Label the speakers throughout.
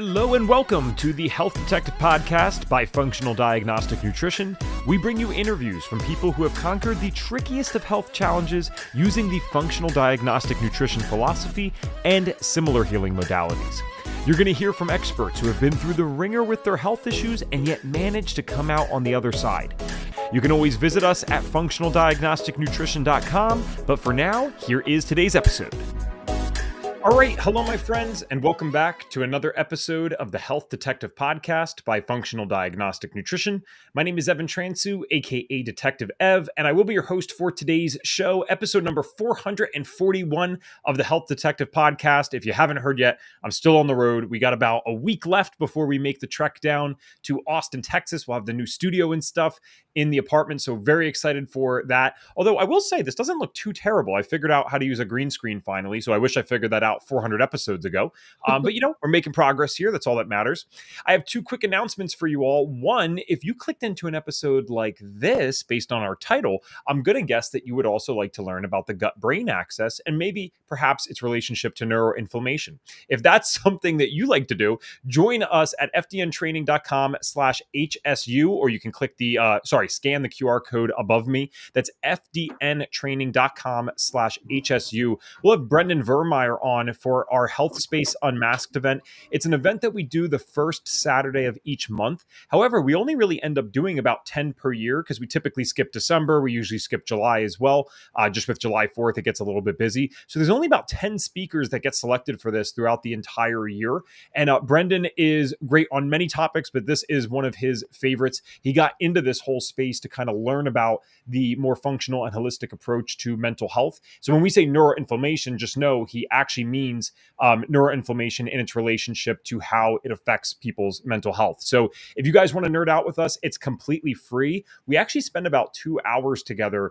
Speaker 1: Hello and welcome to the Health Detective Podcast by Functional Diagnostic Nutrition. We bring you interviews from people who have conquered the trickiest of health challenges using the functional diagnostic nutrition philosophy and similar healing modalities. You're going to hear from experts who have been through the ringer with their health issues and yet managed to come out on the other side. You can always visit us at functionaldiagnosticnutrition.com, but for now, here is today's episode. All right, hello my friends, and welcome back to another episode of the Health Detective Podcast by Functional Diagnostic Nutrition. My name is Evan Transu, aka Detective Ev, and I will be your host for today's show, episode number 441 of the Health Detective Podcast. If you haven't heard yet, I'm still on the road. We got about a week left before we make the trek down to Austin, Texas. We'll have the new studio and stuff in the apartment, so very excited for that. Although I will say, this doesn't look too terrible. I figured out how to use a green screen finally, so I wish I figured that out 400 episodes ago. But we're making progress here. That's all that matters. I have two quick announcements for you all. One, if you clicked into an episode like this based on our title, I'm going to guess that you would also like to learn about the gut-brain axis and maybe perhaps its relationship to neuroinflammation. If that's something that you like to do, join us at fdntraining.com/HSU, or you can click scan the QR code above me. That's fdntraining.com/HSU. We'll have Brendan Vermeyer on for our Health Space Unmasked event. It's an event that we do the first Saturday of each month. However, we only really end up doing about 10 per year because we typically skip December. We usually skip July as well. Just with July 4th, it gets a little bit busy. So there's only about 10 speakers that get selected for this throughout the entire year. And Brendan is great on many topics, but this is one of his favorites. He got into this whole space to kind of learn about the more functional and holistic approach to mental health. So when we say neuroinflammation, just know he actually means neuroinflammation in its relationship to how it affects people's mental health. So if you guys want to nerd out with us, it's completely free. We actually spend about 2 hours together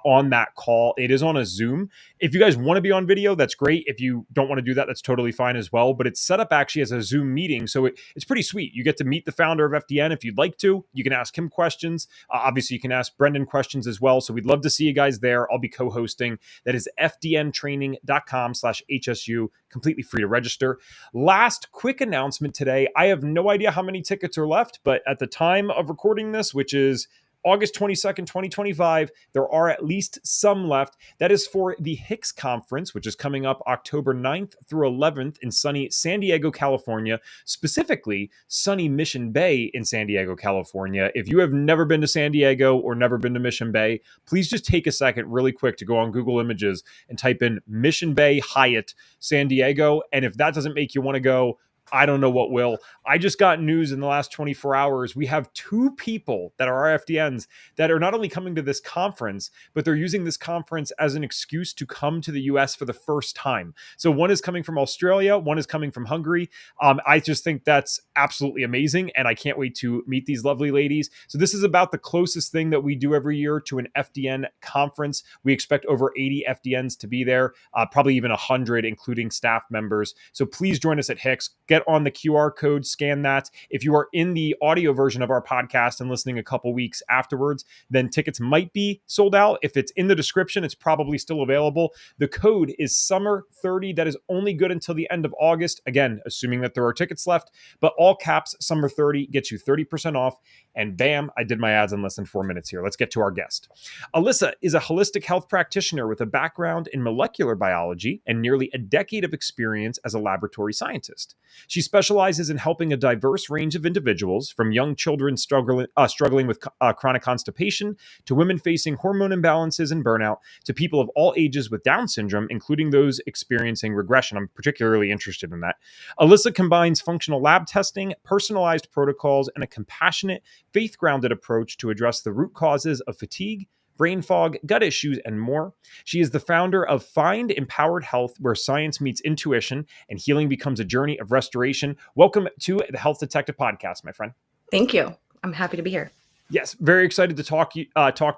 Speaker 1: on that call. It is on a Zoom. If you guys want to be on video, that's great. If you don't want to do that, that's totally fine as well. But it's set up actually as a Zoom meeting. So it's pretty sweet. You get to meet the founder of FDN if you'd like to. You can ask him questions. Obviously, you can ask Brendan questions as well. So we'd love to see you guys there. I'll be co-hosting. That is fdntraining.com/HSU. Completely free to register. Last quick announcement today. I have no idea how many tickets are left, but at the time of recording this, which is August 22nd, 2025, there are at least some left. That is for the Hicks Conference, which is coming up October 9th through 11th in sunny San Diego, California, specifically sunny Mission Bay in San Diego, California. If you have never been to San Diego or never been to Mission Bay, please just take a second really quick to go on Google Images and type in Mission Bay Hyatt, San Diego. And if that doesn't make you want to go, I don't know what will. I just got news in the last 24 hours. We have 2 people that are RFDNs that are not only coming to this conference, but they're using this conference as an excuse to come to the US for the first time. So one is coming from Australia, one is coming from Hungary. I just think that's absolutely amazing, and I can't wait to meet these lovely ladies. So this is about the closest thing that we do every year to an FDN conference. We expect over 80 FDNs to be there, probably even 100, including staff members. So please join us at Hicks. Get on the QR code, scan that. If you are in the audio version of our podcast and listening a couple weeks afterwards, then tickets might be sold out. If it's in the description, it's probably still available. The code is SUMMER30. That is only good until the end of August. Again, assuming that there are tickets left, but all caps SUMMER30 gets you 30% off. And bam, I did my ads in less than 4 minutes here. Let's get to our guest. Alyssa is a holistic health practitioner with a background in molecular biology and nearly a decade of experience as a laboratory scientist. She specializes in helping a diverse range of individuals, from young children struggling with chronic constipation to women facing hormone imbalances and burnout to people of all ages with Down syndrome, including those experiencing regression. I'm particularly interested in that. Alyssa combines functional lab testing, personalized protocols, and a compassionate, faith-grounded approach to address the root causes of fatigue, brain fog, gut issues, and more. She is the founder of Find Empowered Health, where science meets intuition and healing becomes a journey of restoration. Welcome to the Health Detective Podcast, my friend.
Speaker 2: Thank you. I'm happy to be here.
Speaker 1: Yes, very excited to talk to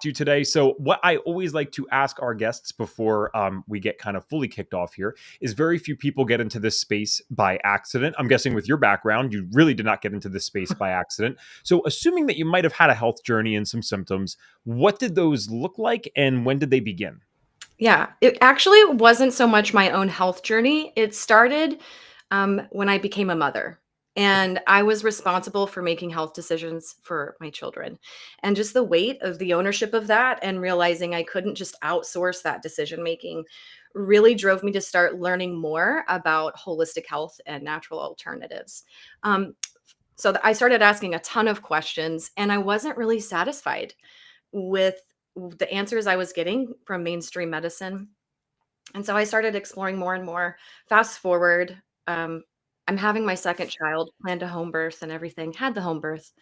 Speaker 1: you today. So what I always like to ask our guests before we get kind of fully kicked off here is very few people get into this space by accident. I'm guessing with your background, you really did not get into this space by accident. So assuming that you might have had a health journey and some symptoms, what did those look like and when did they begin?
Speaker 2: Yeah, it actually wasn't so much my own health journey. It started when I became a mother. And I was responsible for making health decisions for my children. And just the weight of the ownership of that and realizing I couldn't just outsource that decision making really drove me to start learning more about holistic health and natural alternatives. Um, I started asking a ton of questions, and I wasn't really satisfied with the answers I was getting from mainstream medicine. And so I started exploring more and more. Fast forward, um, I'm having my second child, planned a home birth and everything, had the home birth.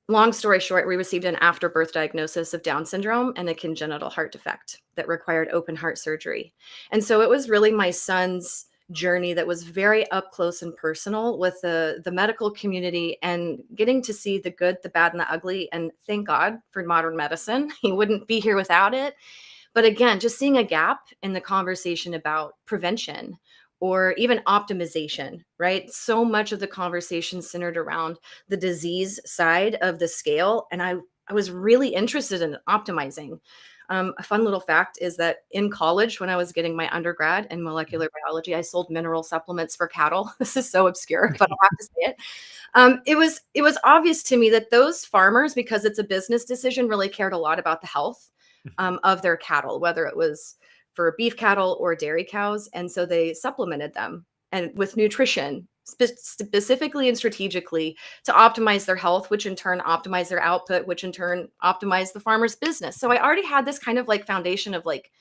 Speaker 2: Long story short, we received an after birth diagnosis of Down syndrome and a congenital heart defect that required open heart surgery. And so it was really my son's journey that was very up close and personal with the medical community, and getting to see the good, the bad, and the ugly. And thank God for modern medicine. He wouldn't be here without it. But again, just seeing a gap in the conversation about prevention or even optimization, right? So much of the conversation centered around the disease side of the scale. And I was really interested in optimizing. A fun little fact is that in college, when I was getting my undergrad in molecular biology, I sold mineral supplements for cattle. This is so obscure, but I have to say it. It was obvious to me that those farmers, because it's a business decision, really cared a lot about the health of their cattle, whether it was for beef cattle or dairy cows. And so they supplemented them and with nutrition, specifically and strategically, to optimize their health, which in turn optimize their output, which in turn optimize the farmer's business. So I already had this kind of like foundation of like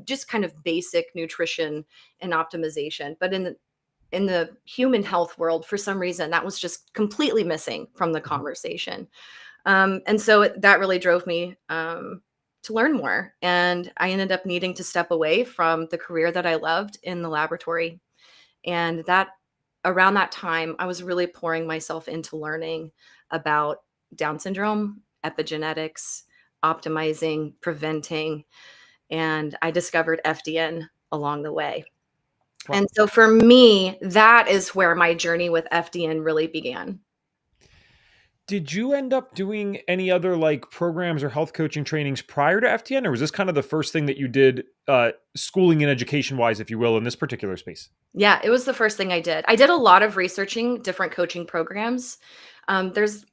Speaker 2: just kind of basic nutrition and optimization. But in the human health world, for some reason, that was just completely missing from the conversation. And so that really drove me to learn more. And I ended up needing to step away from the career that I loved in the laboratory. And that around that time, I was really pouring myself into learning about Down syndrome, epigenetics, optimizing, preventing, and I discovered FDN along the way.
Speaker 1: Wow.
Speaker 2: And so for me, that is where my journey with FDN really began.
Speaker 1: Did you end up doing any other like programs or health coaching trainings prior to FTN, or was this kind of the first thing that you did, schooling and education wise, if you will, in this particular space?
Speaker 2: Yeah, it was the first thing I did. I did a lot of researching different coaching programs. There's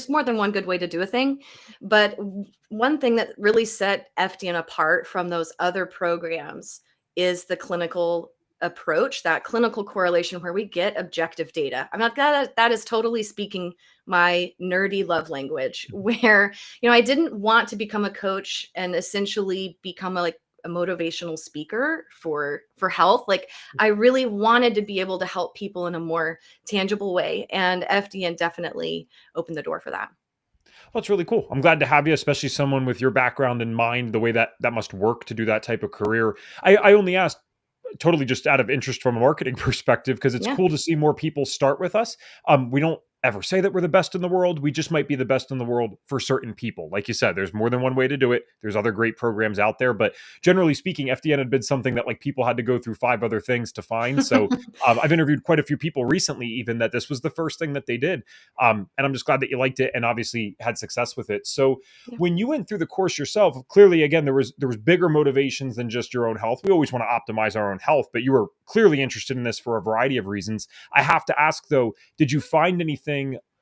Speaker 2: more than one good way to do a thing, but one thing that really set FDN apart from those other programs is the clinical approach, that clinical correlation where we get objective data. I'm not that is totally speaking my nerdy love language, where I didn't want to become a coach and essentially become a motivational speaker for health. Like, I really wanted to be able to help people in a more tangible way, and FDN definitely opened the door for that.
Speaker 1: Well, it's really cool. I'm glad to have you, especially someone with your background in mind, the way that that must work to do that type of career. I only asked totally just out of interest from a marketing perspective, because it's
Speaker 2: Yeah.
Speaker 1: cool to see more people start with us. We don't ever say that we're the best in the world. We just might be the best in the world for certain people. Like you said, there's more than one way to do it. There's other great programs out there, but generally speaking, FDN had been something that like people had to go through five other things to find. So I've interviewed quite a few people recently, even that this was the first thing that they did. And I'm just glad that you liked it and obviously had success with it. So
Speaker 2: Yeah.
Speaker 1: when you went through the course yourself, clearly, again, there was bigger motivations than just your own health. We always want to optimize our own health, but you were clearly interested in this for a variety of reasons. I have to ask though, did you find anything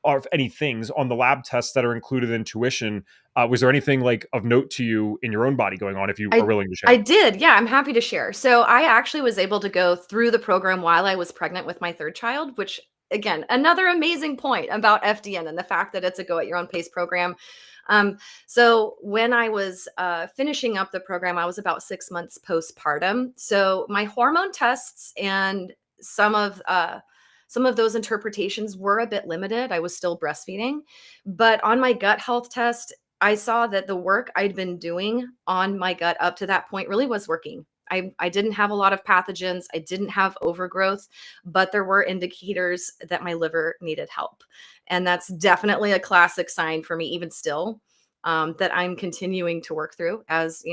Speaker 1: or any things on the lab tests that are included in tuition? Was there anything like of note to you in your own body going on, if you are
Speaker 2: I
Speaker 1: willing to
Speaker 2: I
Speaker 1: share?
Speaker 2: did. Yeah, I'm happy to share. So I actually was able to go through the program while I was pregnant with my third child, which again, another amazing point about FDN and the fact that it's a go at your own pace program. So when I was finishing up the program, I was about 6 months postpartum. So my hormone tests and some of those interpretations were a bit limited. I was still breastfeeding, but on my gut health test, I saw that the work I'd been doing on my gut up to that point really was working. I didn't have a lot of pathogens. I didn't have overgrowth, but there were indicators that my liver needed help. And that's definitely a classic sign for me, even still, that I'm continuing to work through as,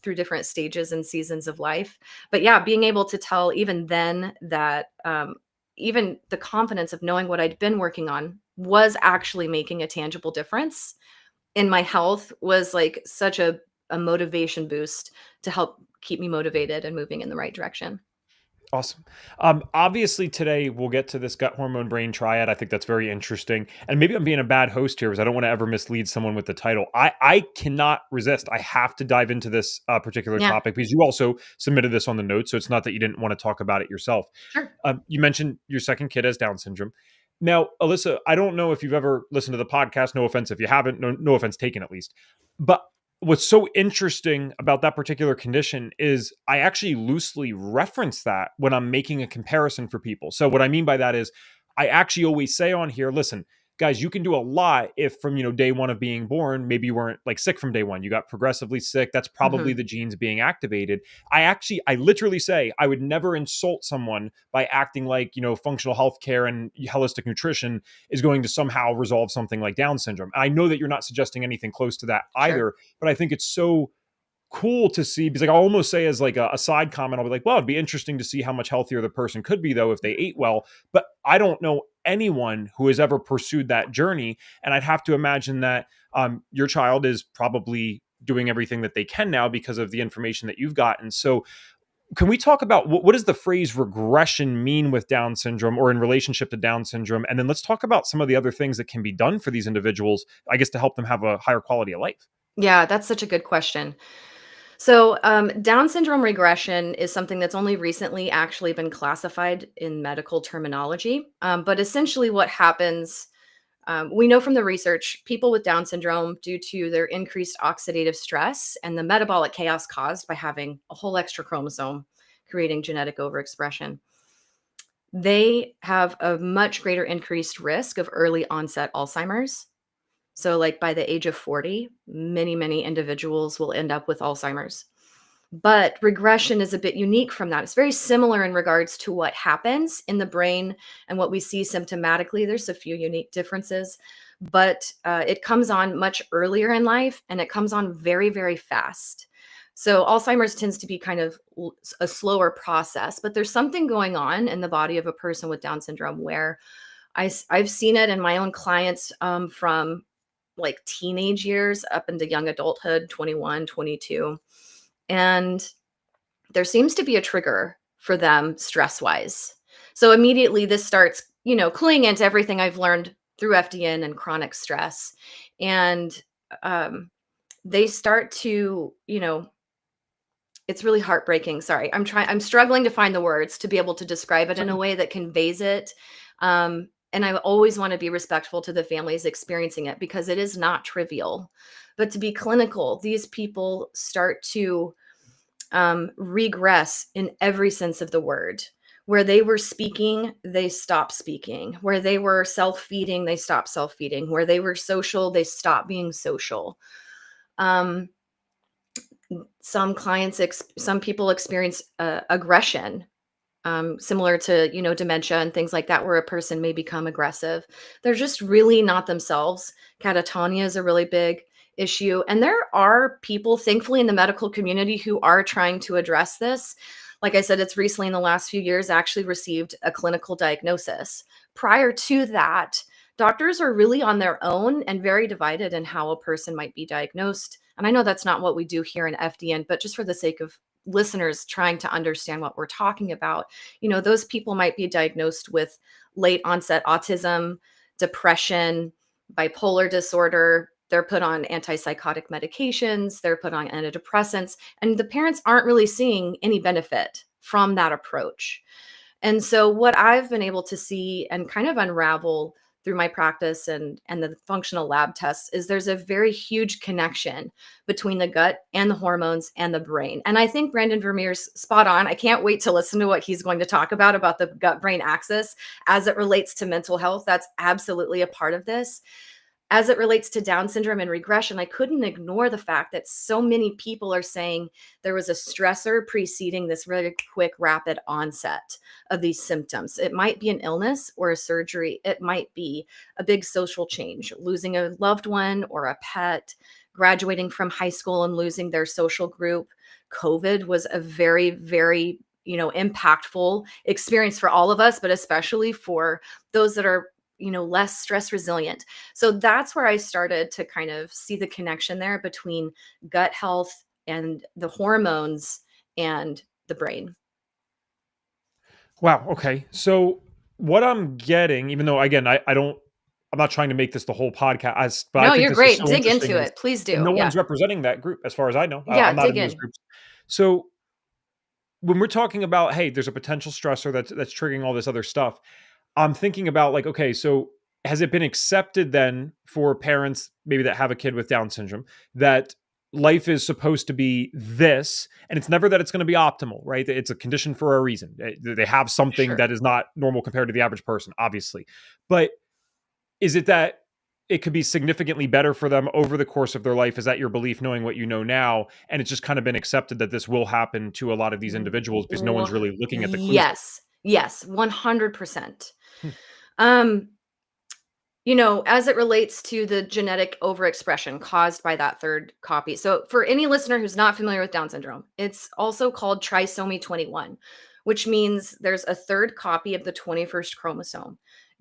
Speaker 2: through different stages and seasons of life. But yeah, being able to tell even then that even the confidence of knowing what I'd been working on was actually making a tangible difference in my health was like such a motivation boost to help keep me motivated and moving in the right direction.
Speaker 1: Awesome. Obviously, today we'll get to this gut hormone brain triad. I think that's very interesting. And maybe I'm being a bad host here because I don't want to ever mislead someone with the title. I cannot resist. I have to dive into this particular
Speaker 2: Yeah,
Speaker 1: topic because you also submitted this on the notes. So it's not that you didn't want to talk about it yourself.
Speaker 2: sure.
Speaker 1: You mentioned your second kid has Down syndrome. Now, Alyssa, I don't know if you've ever listened to the podcast. No offense if you haven't. No offense taken, at least. But what's so interesting about that particular condition is I actually loosely reference that when I'm making a comparison for people. So what I mean by that is I actually always say on here, listen, guys, you can do a lot if from, day one of being born, maybe you weren't like sick from day one. You got progressively sick. That's probably
Speaker 2: Hmm.
Speaker 1: the genes being activated. I literally say I would never insult someone by acting like, functional healthcare and holistic nutrition is going to somehow resolve something like Down syndrome. I know that you're not suggesting anything close to that
Speaker 2: Sure.
Speaker 1: either, but I think it's so cool to see because like I'll almost say as like a side comment, I'll be like, well, it'd be interesting to see how much healthier the person could be though if they ate well. But I don't know anyone who has ever pursued that journey. And I'd have to imagine that your child is probably doing everything that they can now because of the information that you've gotten. So can we talk about what does the phrase regression mean with Down syndrome or in relationship to Down syndrome? And then let's talk about some of the other things that can be done for these individuals, I guess, to help them have a higher quality of life.
Speaker 2: Yeah, that's such a good question. So, Down syndrome regression is something that's only recently actually been classified in medical terminology. But essentially, what happens, we know from the research, people with Down syndrome, due to their increased oxidative stress and the metabolic chaos caused by having a whole extra chromosome, creating genetic overexpression, they have a much greater increased risk of early onset Alzheimer's. So, like by the age of 40, many, many individuals will end up with Alzheimer's. But regression is a bit unique from that. It's very similar in regards to what happens in the brain and what we see symptomatically. There's a few unique differences, but it comes on much earlier in life and it comes on very, very fast. So Alzheimer's tends to be kind of a slower process, but there's something going on in the body of a person with Down syndrome where I've seen it in my own clients from like teenage years up into young adulthood, 21, 22. And there seems to be a trigger for them stress wise. So immediately this starts, cluing into everything I've learned through FDN and chronic stress. And um, they start to, it's really heartbreaking. Sorry. I'm struggling to find the words to be able to describe it in a way that conveys it. And I always want to be respectful to the families experiencing it because it is not trivial. But to be clinical, these people start to regress in every sense of the word. Where they were speaking, they stop speaking. Where they were self feeding, they stop self feeding. Where they were social, they stop being social. Um, some people experience aggression, similar to dementia and things like that, where a person may become aggressive. They're just really not themselves. Catatonia is a really big issue, and there are people, thankfully, in the medical community who are trying to address this. Like I said, it's recently in the last few years actually received a clinical diagnosis. Prior to that, doctors are really on their own and very divided in how a person might be diagnosed. And I know that's not what we do here in FDN, but just for the sake of listeners trying to understand what we're talking about, those people might be diagnosed with late onset autism, depression, bipolar disorder. They're put on antipsychotic medications, they're put on antidepressants, and the parents aren't really seeing any benefit from that approach. And so what I've been able to see and kind of unravel through my practice and the functional lab tests is there's a very huge connection between the gut and the hormones and the brain. And I think Brandon Vermeer's spot on. I can't wait to listen to what he's going to talk about the gut brain axis as it relates to mental health. That's absolutely a part of this. As it relates to Down syndrome and regression, I couldn't ignore the fact that so many people are saying there was a stressor preceding this really quick, rapid onset of these symptoms. It might be an illness or a surgery. It might be a big social change, losing a loved one or a pet, graduating from high school and losing their social group. COVID was a very, very impactful experience for all of us, but especially for those that are less stress resilient. So that's where I started to kind of see the connection there between gut health and the hormones and the brain.
Speaker 1: Wow. Okay. So what I'm getting, even though again, I'm not trying to make this the whole podcast, but I
Speaker 2: No,
Speaker 1: think
Speaker 2: you're
Speaker 1: this is
Speaker 2: great.
Speaker 1: so
Speaker 2: Dig
Speaker 1: interesting
Speaker 2: into
Speaker 1: is,
Speaker 2: it. Please
Speaker 1: and
Speaker 2: do.
Speaker 1: no
Speaker 2: Yeah.
Speaker 1: one's representing that group as far as I know.
Speaker 2: Yeah,
Speaker 1: I'm not
Speaker 2: dig
Speaker 1: in those
Speaker 2: in.
Speaker 1: groups. So when we're talking about, hey, there's a potential stressor that's triggering all this other stuff, I'm thinking about like, okay, so has it been accepted then for parents maybe that have a kid with Down syndrome that life is supposed to be this, and it's never that it's going to be optimal, right? It's a condition for a reason. They have something
Speaker 2: Sure.
Speaker 1: that is not normal compared to the average person, obviously. But is it that it could be significantly better for them over the course of their life? Is that your belief, knowing what you know now? And it's just kind of been accepted that this will happen to a lot of these individuals because no one's really looking at the clues.
Speaker 2: Yes. Yes, 100%.
Speaker 1: Hmm.
Speaker 2: Um, as it relates to the genetic overexpression caused by that third copy. So, for any listener who's not familiar with Down syndrome, it's also called trisomy 21, which means there's a third copy of the 21st chromosome.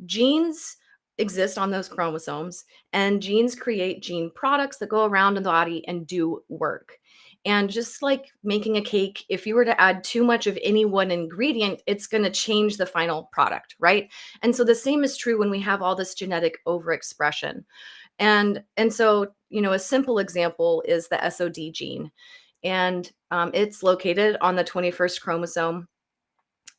Speaker 2: Genes exist on those chromosomes, and genes create gene products that go around in the body and do work. And just like making a cake, if you were to add too much of any one ingredient, it's going to change the final product, right? And so the same is true when we have all this genetic overexpression. And so, a simple example is the SOD gene. And it's located on the 21st chromosome.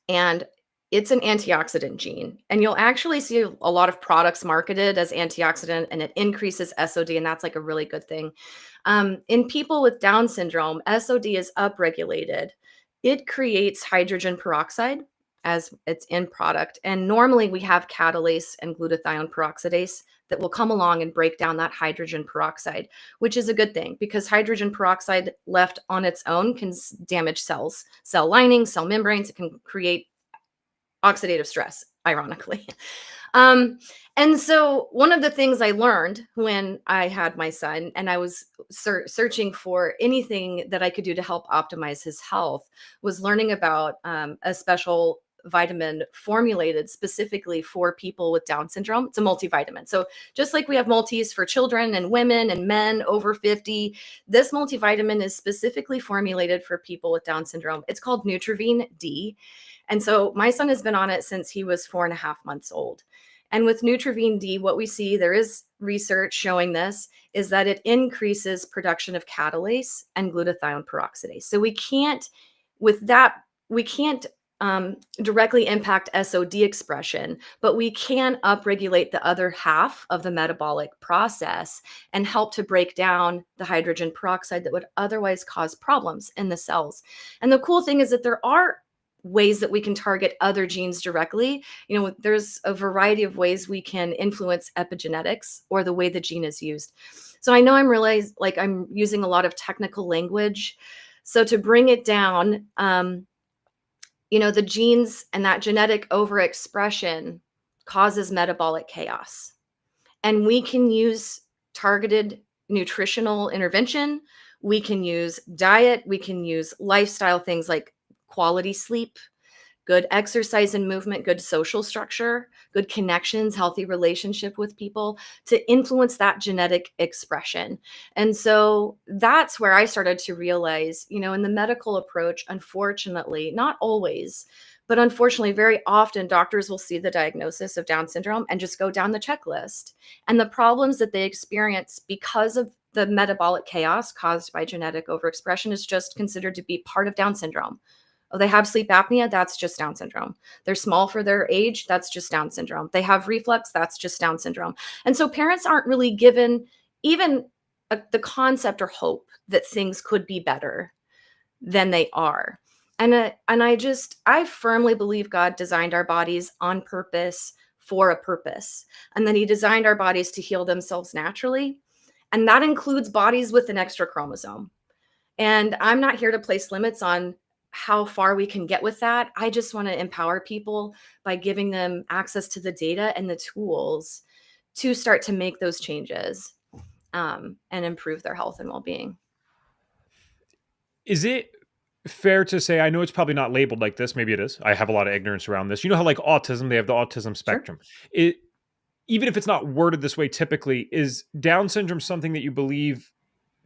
Speaker 2: And it's an antioxidant gene. And you'll actually see a lot of products marketed as antioxidant, and it increases SOD. And that's like a really good thing. In people with Down syndrome, SOD is upregulated. It creates hydrogen peroxide as its end product. And normally we have catalase and glutathione peroxidase that will come along and break down that hydrogen peroxide, which is a good thing because hydrogen peroxide left on its own can damage cells, cell linings, cell membranes. It can create oxidative stress, ironically. Um, and so one of the things I learned when I had my son and I was searching for anything that I could do to help optimize his health was learning about a special vitamin formulated specifically for people with Down syndrome. It's a multivitamin. So just like we have multis for children and women and men over 50, this multivitamin is specifically formulated for people with Down syndrome. It's called Nutravine D. And so my son has been on it since he was 4.5 months old. And with Nutravine D, what we see, there is research showing this, is that it increases production of catalase and glutathione peroxidase. So we can't directly impact SOD expression, but we can upregulate the other half of the metabolic process and help to break down the hydrogen peroxide that would otherwise cause problems in the cells. And the cool thing is that there are ways that we can target other genes directly. There's a variety of ways we can influence epigenetics or the way the gene is used. So I know I'm using a lot of technical language. So to bring it down, the genes and that genetic overexpression causes metabolic chaos. And we can use targeted nutritional intervention. We can use diet. We can use lifestyle things like quality sleep, good exercise and movement, good social structure, good connections, healthy relationship with people to influence that genetic expression. And so that's where I started to realize, in the medical approach, unfortunately, not always, but unfortunately, very often doctors will see the diagnosis of Down syndrome and just go down the checklist. And the problems that they experience because of the metabolic chaos caused by genetic overexpression is just considered to be part of Down syndrome. Oh, they have sleep apnea, that's just Down syndrome. They're small for their age, that's just Down syndrome. They have reflux, that's just Down syndrome. And so parents aren't really given even the concept or hope that things could be better than they are. And I firmly believe God designed our bodies on purpose for a purpose. And then he designed our bodies to heal themselves naturally. And that includes bodies with an extra chromosome. And I'm not here to place limits on how far we can get with that. I just want to empower people by giving them access to the data and the tools to start to make those changes and improve their health and well-being.
Speaker 1: Is it fair to say, I know it's probably not labeled like this, maybe it is. I have a lot of ignorance around this. You know how like autism, they have the autism
Speaker 2: Sure.
Speaker 1: spectrum. Even if it's not worded this way typically, is Down syndrome something that you believe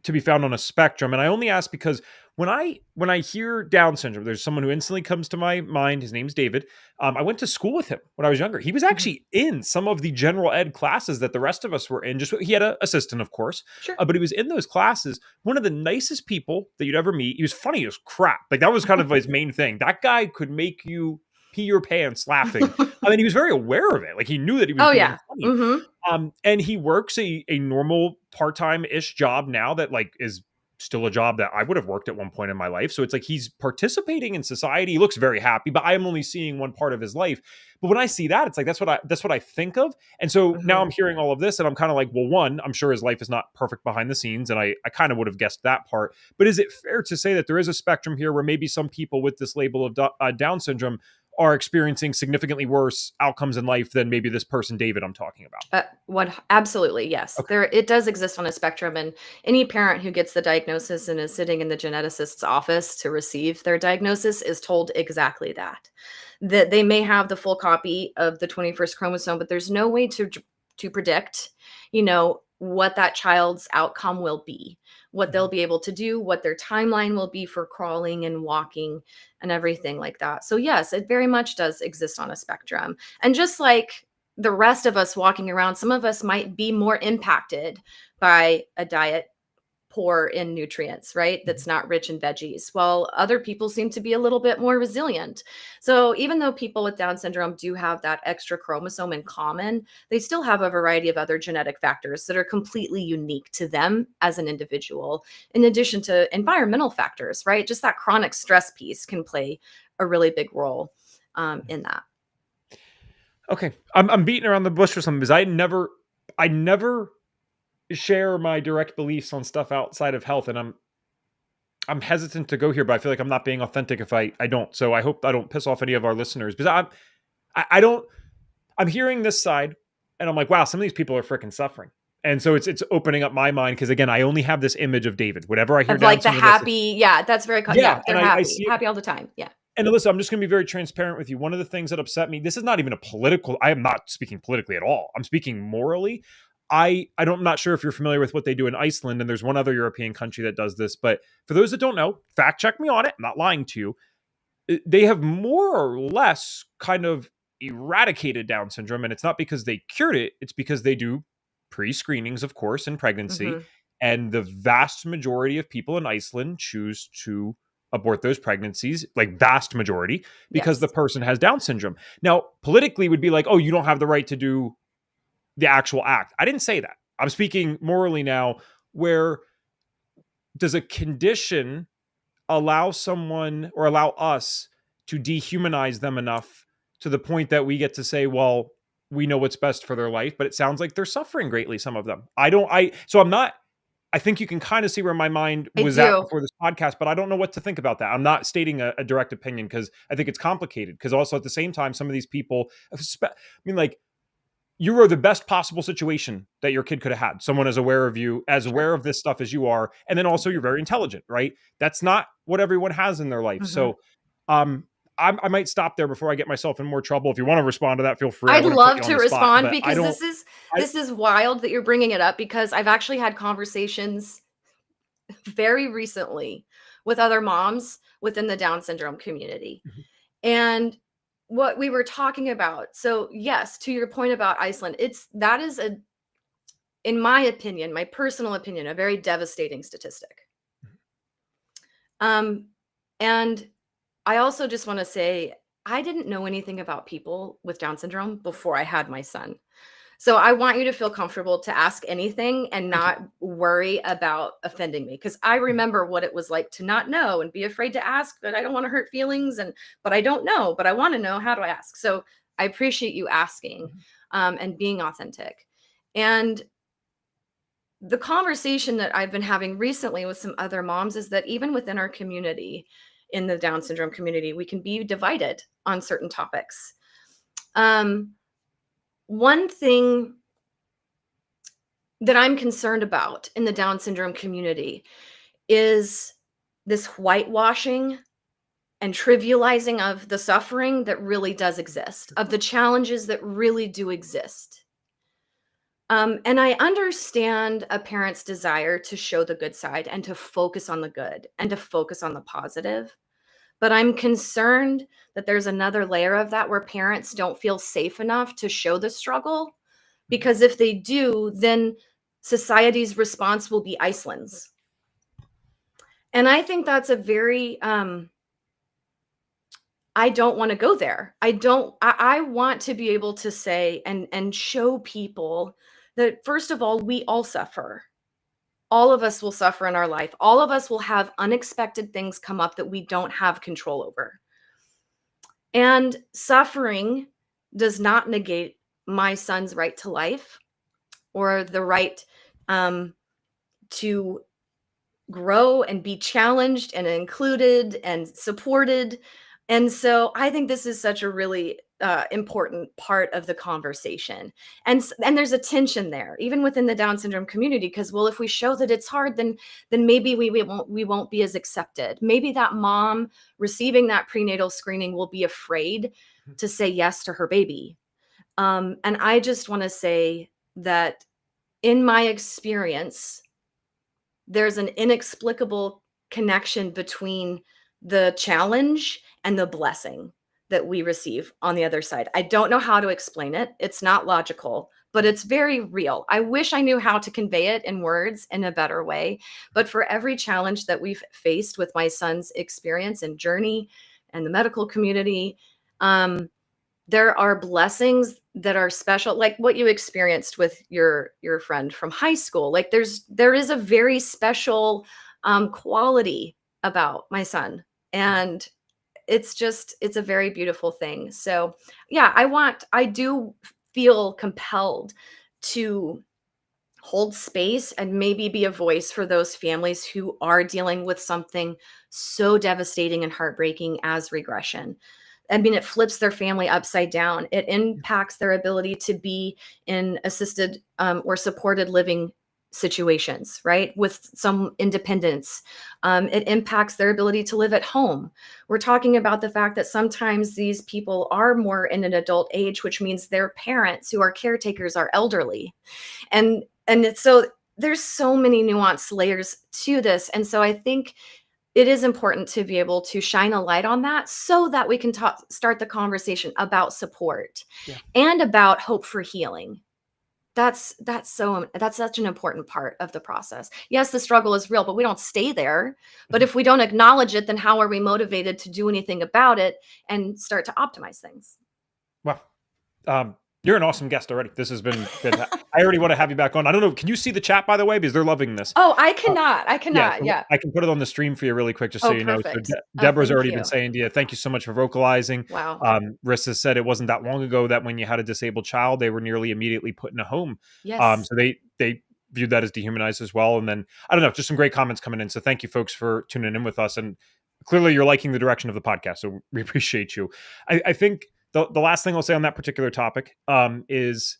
Speaker 1: to be found on a spectrum? And I only ask because when I hear Down syndrome, there's someone who instantly comes to my mind. His name's David. I went to school with him when I was younger. He was
Speaker 2: Mhm.
Speaker 1: actually in some of the general ed classes that the rest of us were in. Just he had an assistant, of course,
Speaker 2: Sure.
Speaker 1: but he was in those classes. One of the nicest people that you'd ever meet. He was funny as crap. Like that was kind of his main thing. That guy could make you pee your pants laughing. I mean, he was very aware of it. Like he knew that he was
Speaker 2: Oh,
Speaker 1: being
Speaker 2: yeah.
Speaker 1: funny.
Speaker 2: Mhm.
Speaker 1: And he works a normal part-time-ish job now that like is still a job that I would have worked at one point in my life. So it's like he's participating in society. He looks very happy, but I am only seeing one part of his life. But when I see that, it's like that's what I think of. And so now
Speaker 2: Mhm.
Speaker 1: I'm hearing all of this and I'm kind of like, well, one, I'm sure his life is not perfect behind the scenes. And I kind of would have guessed that part. But is it fair to say that there is a spectrum here where maybe some people with this label of Down syndrome are experiencing significantly worse outcomes in life than maybe this person, David, I'm talking about?
Speaker 2: Absolutely, yes.
Speaker 1: Okay.
Speaker 2: There it does exist on a spectrum, and any parent who gets the diagnosis and is sitting in the geneticist's office to receive their diagnosis is told exactly that. That they may have the full copy of the 21st chromosome, but there's no way to predict, what that child's outcome will be, what they'll
Speaker 1: Mhm.
Speaker 2: be able to do, what their timeline will be for crawling and walking and everything like that. So yes, it very much does exist on a spectrum. And just like the rest of us walking around, some of us might be more impacted by a diet poor in nutrients, right?
Speaker 1: Mhm.
Speaker 2: That's not rich in veggies. While other people seem to be a little bit more resilient. So even though people with Down syndrome do have that extra chromosome in common, they still have a variety of other genetic factors that are completely unique to them as an individual, in addition to environmental factors, right? Just that chronic stress piece can play a really big role in that.
Speaker 1: Okay. I'm beating around the bush for something because I never share my direct beliefs on stuff outside of health, and I'm hesitant to go here, but I feel like I'm not being authentic if I don't. So I hope I don't piss off any of our listeners because I don't I'm hearing this side and I'm like, wow, some of these people are freaking suffering. And so it's opening up my mind because again, I only have this image of David. Whenever I hear
Speaker 2: Of
Speaker 1: Down
Speaker 2: like the
Speaker 1: syndrome, that's
Speaker 2: happy, yeah, that's very,
Speaker 1: yeah,
Speaker 2: yeah,
Speaker 1: and
Speaker 2: they're
Speaker 1: I
Speaker 2: happy,
Speaker 1: see it.
Speaker 2: happy all the time. Yeah.
Speaker 1: And Alyssa, I'm just going to be very transparent with you. One of the things that upset me, this is not even a political, I am not speaking politically at all. I'm speaking morally. I'm not sure if you're familiar with what they do in Iceland, and there's one other European country that does this. But for those that don't know, fact check me on it. I'm not lying to you. They have more or less kind of eradicated Down syndrome, and it's not because they cured it. It's because they do pre-screenings, of course, in pregnancy,
Speaker 2: Hmm.
Speaker 1: and the vast majority of people in Iceland choose to abort those pregnancies, like vast majority, because the
Speaker 2: Yes.
Speaker 1: person has Down syndrome. Now, politically would be like, oh, you don't have the right to do the actual act. I didn't say that. I'm speaking morally now, where does a condition allow someone or allow us to dehumanize them enough to the point that we get to say, well, we know what's best for their life, but it sounds like they're suffering greatly, some of them. So I'm not, I think you can kind of see where my mind
Speaker 2: I
Speaker 1: was at
Speaker 2: do.
Speaker 1: before this podcast, but I don't know what to think about that. I'm not stating a direct opinion because I think it's complicated. Because also at the same time, some of these people, I mean, like, you are the best possible situation that your kid could have had. Someone as aware of you, as
Speaker 2: Sure.
Speaker 1: aware of this stuff as you are, and then also you're very intelligent, right? That's not what everyone has in their life.
Speaker 2: Mhm.
Speaker 1: So, um, I might stop there before I get myself in more trouble. If you want to respond to that, feel free. I
Speaker 2: I'd
Speaker 1: want to put
Speaker 2: love
Speaker 1: you on
Speaker 2: to
Speaker 1: the spot,
Speaker 2: respond
Speaker 1: but I
Speaker 2: because
Speaker 1: don't. I
Speaker 2: this is wild that you're bringing it up because I've actually had conversations very recently with other moms within the Down syndrome community.
Speaker 1: Mhm.
Speaker 2: And what we were talking about. So, yes, to your point about Iceland, that is in my opinion, my personal opinion, a very devastating statistic. Um and I also just want to say I didn't know anything about people with Down syndrome before I had my son. So I want you to feel comfortable to ask anything and
Speaker 1: Thank you.
Speaker 2: not worry about offending me because I
Speaker 1: Mhm.
Speaker 2: remember what it was like to not know and be afraid to ask, but I don't want to hurt feelings but I don't know, but I want to know how do I ask. So I appreciate you asking
Speaker 1: Mhm.
Speaker 2: and being authentic. And the conversation that I've been having recently with some other moms is that even within our community, in the Down syndrome community, we can be divided on certain topics. Um, One thing that I'm concerned about in the Down syndrome community is this whitewashing and trivializing of the suffering that really does exist, of the challenges that really do exist. And I understand a parent's desire to show the good side and to focus on the good and to focus on the positive. But I'm concerned that there's another layer of that where parents don't feel safe enough to show the struggle, because if they do, then society's response will be Iceland's. And I think that's a very I don't want to go there. I want to be able to say and show people that, first of all, we all suffer. All of us will suffer in our life. All of us will have unexpected things come up that we don't have control over. And suffering does not negate my son's right to life or the right to grow and be challenged and included and supported. And so I think this is such a really important part of the conversation. And there's a tension there, even within the Down syndrome community, because, well, if we show that it's hard, then maybe we won't be as accepted. Maybe that mom receiving that prenatal screening will be afraid to say yes to her baby. And I just want to say that in my experience, there's an inexplicable connection between the challenge and the blessing that we receive on the other side. I don't know how to explain it. It's not logical, but it's very real. I wish I knew how to convey it in words in a better way. But for every challenge that we've faced with my son's experience and journey and the medical community, there are blessings that are special, like what you experienced with your friend from high school. Like there is a very special quality about my son, and it's a very beautiful thing. So yeah, I do feel compelled to hold space and maybe be a voice for those families who are dealing with something so devastating and heartbreaking as regression. I mean, it flips their family upside down. It impacts their ability to be in assisted or supported living situations, right? With some independence. It impacts their ability to live at home. We're talking about the fact that sometimes these people are more in an adult age, which means their parents who are caretakers are elderly. So there's so many nuanced layers to this. And so I think it is important to be able to shine a light on that so that we can start the conversation about support and about hope for healing. That's such an important part of the process. Yes, the struggle is real, but we don't stay there. But if we don't acknowledge it, then how are we motivated to do anything about it and start to optimize things?
Speaker 1: Well, you're an awesome guest already. This has been good. I already want to have you back on. I don't know. Can you see the chat, by the way? Because they're loving this.
Speaker 2: Oh, I cannot.
Speaker 1: So
Speaker 2: Yeah.
Speaker 1: I can put it on the stream for you really quick, just so
Speaker 2: Oh,
Speaker 1: you know. So
Speaker 2: perfect.
Speaker 1: Deborah's
Speaker 2: Thank
Speaker 1: already
Speaker 2: you.
Speaker 1: been saying to you, thank you so much for vocalizing.
Speaker 2: Wow.
Speaker 1: Rissa said it wasn't that long ago that when you had a disabled child, they were nearly immediately put in a home.
Speaker 2: Yes.
Speaker 1: So they viewed that as dehumanized as well. And then, I don't know, just some great comments coming in. So thank you folks for tuning in with us. And clearly you're liking the direction of the podcast. So we appreciate you. I think the last thing I'll say on that particular topic is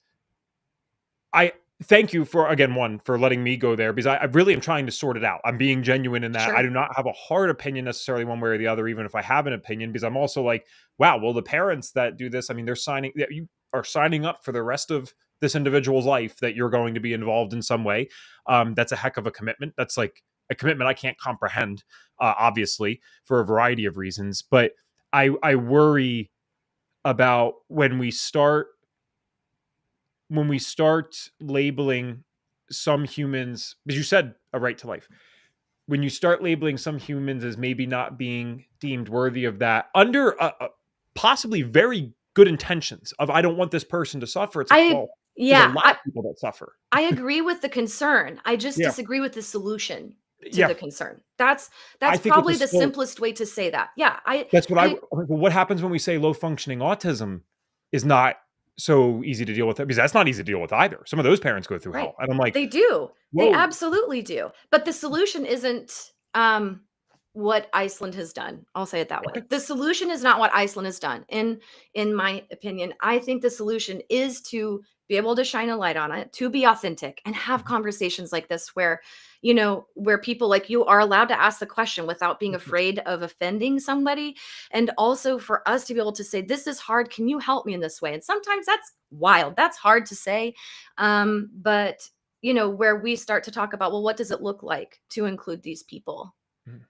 Speaker 1: I thank you for, again, one, for letting me go there, because I really am trying to sort it out. I'm being genuine in that.
Speaker 2: Sure.
Speaker 1: I do not have a hard opinion necessarily one way or the other, even if I have an opinion, because I'm also like, wow, well, the parents that do this, I mean, you are signing up for the rest of this individual's life that you're going to be involved in some way. That's a heck of a commitment. That's like a commitment I can't comprehend, obviously, for a variety of reasons. But I worry about when we start labeling some humans, because you said a right to life, when you start labeling some humans as maybe not being deemed worthy of that under possibly very good intentions of, I don't want this person to suffer. It's like, well, there's a lot of people that suffer.
Speaker 2: I agree with the concern. I just disagree with the solution to the concern. That's probably the simplest way to say that. Yeah.
Speaker 1: What happens when we say low functioning autism is not so easy to deal with, because that's not easy to deal with either. Some of those parents go through hell. And I'm like,
Speaker 2: they do.
Speaker 1: Whoa.
Speaker 2: They absolutely do. But the solution isn't what Iceland has done. I'll say it that way. The solution is not what Iceland has done. In my opinion, I think the solution is to be able to shine a light on it, to be authentic and have conversations like this where, where people like you are allowed to ask the question without being afraid of offending somebody. And also for us to be able to say, this is hard. Can you help me in this way? And sometimes that's wild. That's hard to say. But where we start to talk about, well, what does it look like to include these people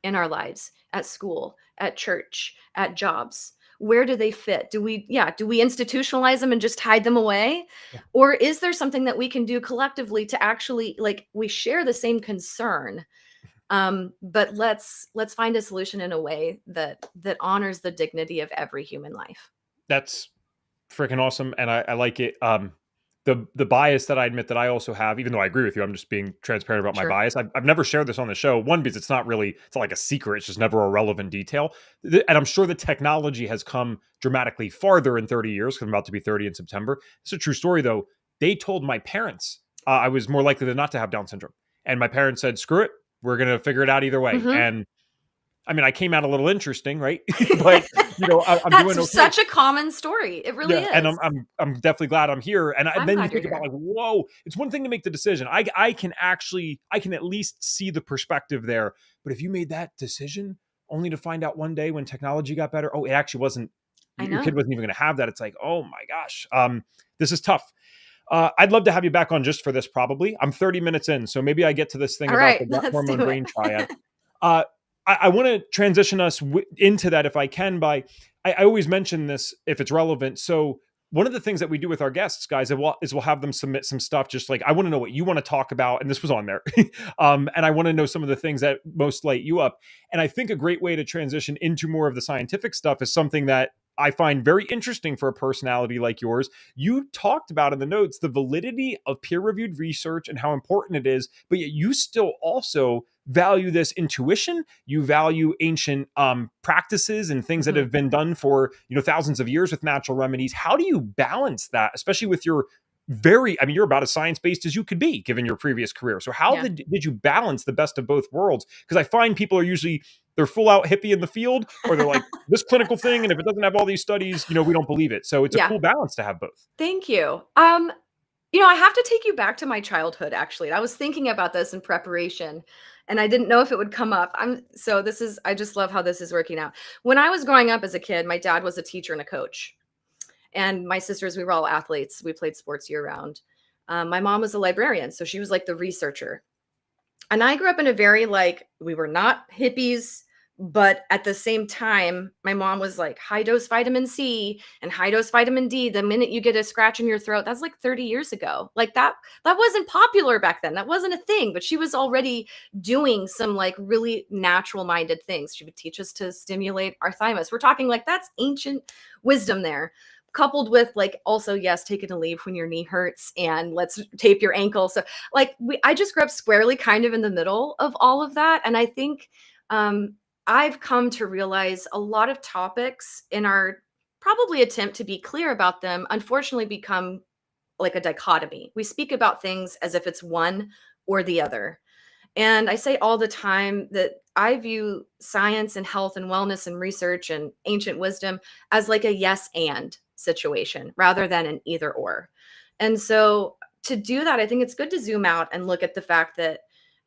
Speaker 2: in our lives, at school, at church, at jobs? Where do they fit? Do we institutionalize them and just hide them away?
Speaker 1: Yeah.
Speaker 2: Or is there something that we can do collectively to actually, like, we share the same concern, but let's find a solution in a way that honors the dignity of every human life.
Speaker 1: That's freaking awesome, and I like it. The bias that I admit that I also have, even though I agree with you, I'm just being transparent about my
Speaker 2: Sure.
Speaker 1: bias. I've never shared this on the show. One, because it's not like a secret. It's just never a relevant detail. And I'm sure the technology has come dramatically farther in 30 years, because I'm about to be 30 in September. It's a true story, though. They told my parents I was more likely than not to have Down syndrome. And my parents said, screw it. We're going to figure it out either way.
Speaker 2: Mhm.
Speaker 1: And I mean, I came out a little interesting, right? But I'm
Speaker 2: That's
Speaker 1: doing okay.
Speaker 2: such a common story. It really is.
Speaker 1: And I'm definitely glad I'm here. And
Speaker 2: I'm
Speaker 1: then you
Speaker 2: glad
Speaker 1: think
Speaker 2: you're
Speaker 1: about,
Speaker 2: here.
Speaker 1: like, whoa, it's one thing to make the decision. I can at least see the perspective there. But if you made that decision only to find out one day when technology got better, oh, it actually wasn't.
Speaker 2: I
Speaker 1: Your kid
Speaker 2: know.
Speaker 1: wasn't even going to have that. It's like, oh my gosh, this is tough. I'd love to have you back on just for this. Probably, I'm 30 minutes in, so maybe I get to this thing
Speaker 2: All
Speaker 1: about
Speaker 2: right,
Speaker 1: the gut
Speaker 2: let's
Speaker 1: hormone
Speaker 2: do it.
Speaker 1: brain triad. Uh, I want to transition us into that if I can. I always mention this if it's relevant. So one of the things that we do with our guests, guys, is we'll have them submit some stuff. Just like, I want to know what you want to talk about, and this was on there. And I want to know some of the things that most light you up. And I think a great way to transition into more of the scientific stuff is something that I find very interesting for a personality like yours. You talked about in the notes the validity of peer-reviewed research and how important it is, but yet you still also value this intuition. You value ancient practices and things that
Speaker 2: Mhm.
Speaker 1: have been done for thousands of years with natural remedies. How do you balance that, especially with your you're about as science-based as you could be given your previous career? So how
Speaker 2: Yeah.
Speaker 1: did you balance the best of both worlds? Because I find people are usually, they're full out hippie in the field, or they're like, this clinical thing, and if it doesn't have all these studies, we don't believe it. So it's a
Speaker 2: Yeah.
Speaker 1: cool balance to have both.
Speaker 2: Thank you. I have to take you back to my childhood, actually. I was thinking about this in preparation, and I didn't know if it would come up. I just love how this is working out. When I was growing up as a kid, my dad was a teacher and a coach. And my sisters, we were all athletes. We played sports year round. My mom was a librarian, so she was like the researcher. And I grew up in a very, like, we were not hippies, but at the same time, my mom was like, high dose vitamin C and high dose vitamin D. The minute you get a scratch in your throat, that's like 30 years ago. Like that wasn't popular back then. That wasn't a thing, but she was already doing some like really natural minded things. She would teach us to stimulate our thymus. We're talking like that's ancient wisdom there, coupled with like also, yes, taking a leave when your knee hurts and let's tape your ankle. So like I just grew up squarely kind of in the middle of all of that. And I think I've come to realize a lot of topics in our probably attempt to be clear about them, unfortunately become like a dichotomy. We speak about things as if it's one or the other. And I say all the time that I view science and health and wellness and research and ancient wisdom as like a yes and situation rather than an either or. And so to do that, I think it's good to zoom out and look at the fact that,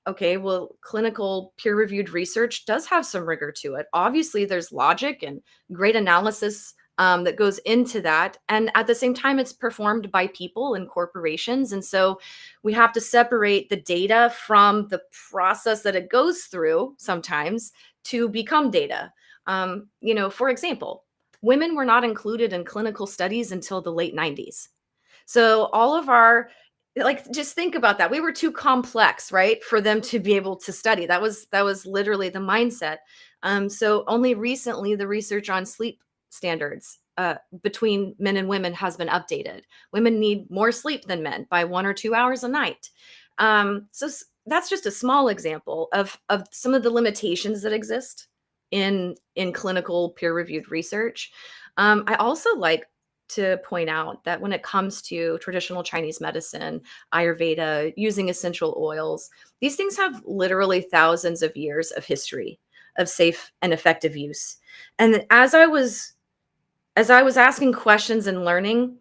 Speaker 2: okay, well, clinical peer reviewed research does have some rigor to it. Obviously, there's logic and great analysis that goes into that. And at the same time, it's performed by people and corporations. And so we have to separate the data from the process that it goes through sometimes to become data. For example, women were not included in clinical studies until the late 90s. So all of our, like, just think about that. We were too complex, right, for them to be able to study. That was literally the mindset. So only recently the research on sleep standards between men and women has been updated. Women need more sleep than men by 1 or 2 hours a night. That's just a small example of some of the limitations that exist in clinical peer-reviewed research. I also like to point out that when it comes to traditional Chinese medicine, Ayurveda, using essential oils, these things have literally thousands of years of history of safe and effective use. And as I was asking questions and learning,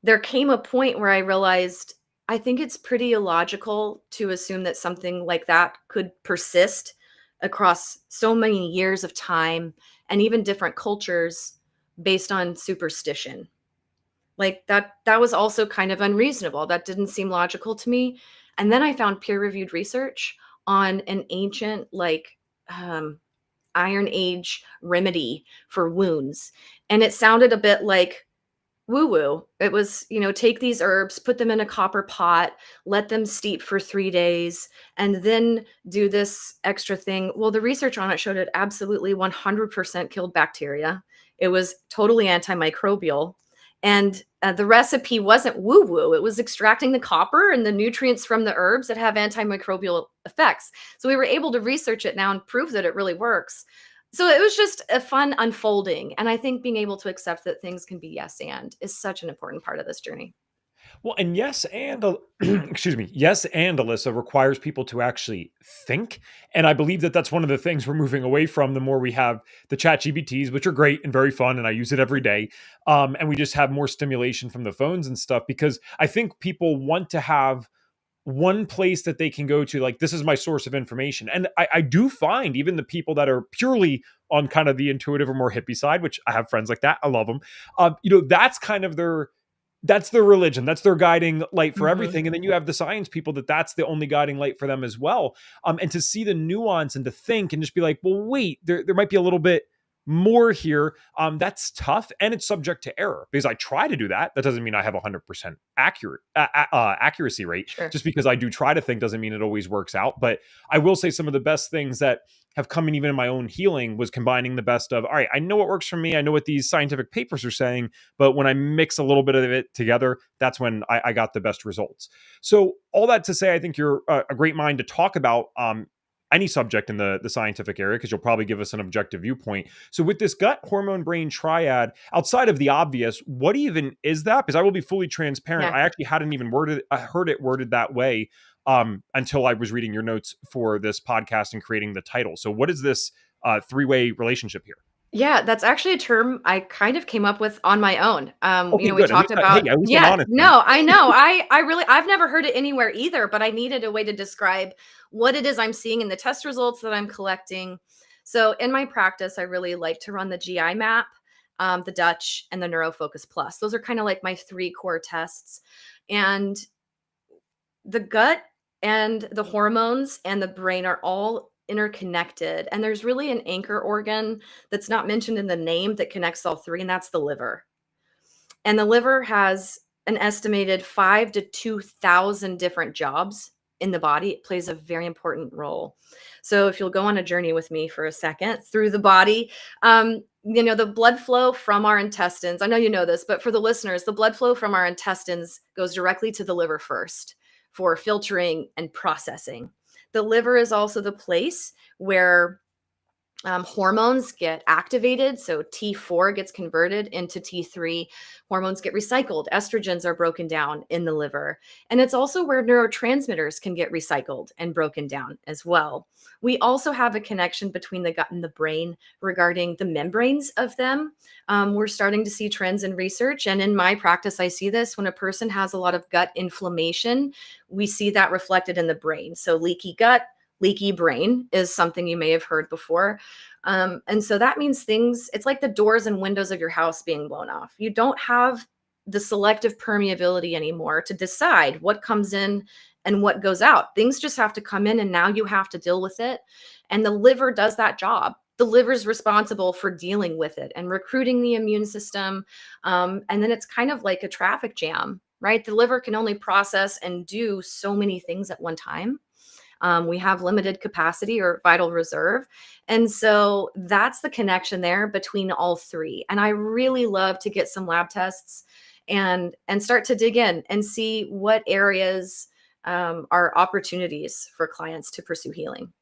Speaker 2: there came a point where I realized I think it's pretty illogical to assume that something like that could persist across so many years of time and even different cultures based on superstition. Like that was also kind of unreasonable. That didn't seem logical to me. And then I found peer-reviewed research on an ancient um, Iron Age remedy for wounds. And it sounded a bit like woo woo. It was, take these herbs, put them in a copper pot, let them steep for 3 days, and then do this extra thing. Well, the research on it showed it absolutely 100% killed bacteria. It was totally antimicrobial. And the recipe wasn't woo woo. It was extracting the copper and the nutrients from the herbs that have antimicrobial effects. So we were able to research it now and prove that it really works. So it was just a fun unfolding. And I think being able to accept that things can be yes and is such an important part of this journey.
Speaker 1: Well, and yes, and excuse me, yes, and Alyssa requires people to actually think, and I believe that that's one of the things we're moving away from. The more we have the Chat GBTs, which are great and very fun, and I use it every day, and we just have more stimulation from the phones and stuff, because I think people want to have one place that they can go to, like, this is my source of information. And I do find even the people that are purely on kind of the intuitive or more hippie side, which I have friends like that, I love them. That's kind of that's their religion. That's their guiding light for
Speaker 2: Mhm.
Speaker 1: everything. And then you have the science people that's the only guiding light for them as well. And to see the nuance and to think and just be like, well, wait, there might be a little bit more here. That's tough, and it's subject to error, because I try to do that. That doesn't mean I have 100% accuracy rate.
Speaker 2: Sure.
Speaker 1: Just because I do try to think doesn't mean it always works out. But I will say some of the best things that have come in, even in my own healing, was combining the best of, all right, I know what works for me. I know what these scientific papers are saying, but when I mix a little bit of it together, that's when I got the best results. So all that to say, I think you're a great mind to talk about any subject in the scientific area, because you'll probably give us an objective viewpoint. So with this gut hormone brain triad, outside of the obvious, what even is that? Because I will be fully transparent.
Speaker 2: Yeah.
Speaker 1: I actually hadn't even heard it worded that way until I was reading your notes for this podcast and creating the title. So what is this three-way relationship here?
Speaker 2: Yeah, that's actually a term I kind of came up with on my own.
Speaker 1: Okay,
Speaker 2: We
Speaker 1: good. At
Speaker 2: talked
Speaker 1: least, hey,
Speaker 2: about,
Speaker 1: at least I'm
Speaker 2: yeah,
Speaker 1: honest then.
Speaker 2: no, I know. I've never heard it anywhere either, but I needed a way to describe what it is I'm seeing in the test results that I'm collecting. So in my practice, I really like to run the GI map, the Dutch, and the Neurofocus Plus. Those are kind of like my three core tests. And the gut and the hormones and the brain are all interconnected. And there's really an anchor organ that's not mentioned in the name that connects all three, and that's the liver. And the liver has an estimated 5 to 2,000 different jobs in the body. It plays a very important role. So if you'll go on a journey with me for a second through the body, the blood flow from our intestines, I know you know this, but for the listeners, the blood flow from our intestines goes directly to the liver first for filtering and processing. The liver is also the place where hormones get activated. So T4 gets converted into T3. Hormones get recycled. Estrogens are broken down in the liver. And it's also where neurotransmitters can get recycled and broken down as well. We also have a connection between the gut and the brain regarding the membranes of them. We're starting to see trends in research. And in my practice, I see this when a person has a lot of gut inflammation, we see that reflected in the brain. So leaky gut, leaky brain is something you may have heard before. And so that means it's like the doors and windows of your house being blown off. You don't have the selective permeability anymore to decide what comes in and what goes out. Things just have to come in, and now you have to deal with it. And the liver does that job. The liver is responsible for dealing with it and recruiting the immune system. And then it's kind of like a traffic jam, right? The liver can only process and do so many things at one time. We have limited capacity or vital reserve. And so that's the connection there between all three. And I really love to get some lab tests and start to dig in and see what areas are opportunities for clients to pursue healing.